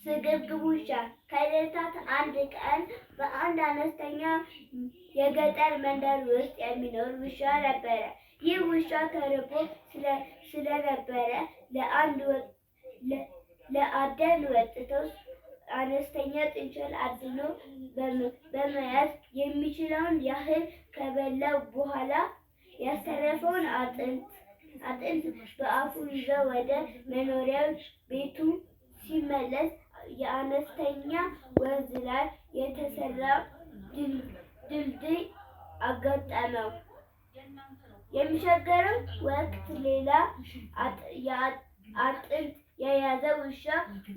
ስግብግብ ውሻ። ከዕለታት አንድ ቀን በአንድ አነስተኛ የገጠር መንደር ውስጥ የሚኖር ውሻ ነበረ። ይህ ውሻ ተርቦ ስለነበረ ለአደን ወጥተው አነስተኛ ጥንቸል አድኖ በመያዝ የሚችለውን ያህል ከበላ በኋላ ያስተረፈውን አጥንት በአፉ ይዞ ወደ መኖሪያ ቤቱ ሲመለስ የአነስተኛ ወንዝ ላይ የተሰራ ድልድይ አጋጠመው። የሚሻገረው ወቅት ሌላ አጥንት የያዘ ውሻ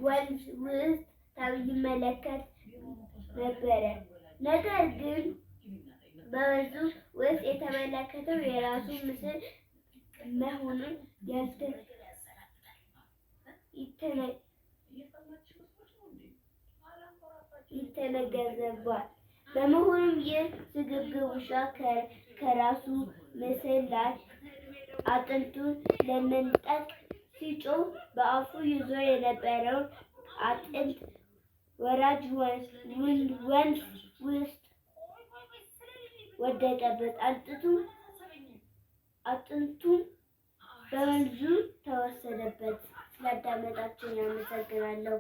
ወንዝ ውስጥ ይመለከት ነበረ። ነገር ግን በወንዙ ውስጥ የተመለከተው የራሱ ምስል መሆኑን ይተገነዘባል። በመሆኑም ይህ ስግብግብ ውሻ ከራሱ ምስል ላይ አጥንቱን ለመንጠቅ ሲጮህ በአፉ ይዞ የነበረውን አጥንት ወራጅ ወንዝ ውስጥ ወደቀበት። አጥንቱም በወንዙ ተወሰደበት። ስላዳመጣችሁኝ አመሰግናለሁ።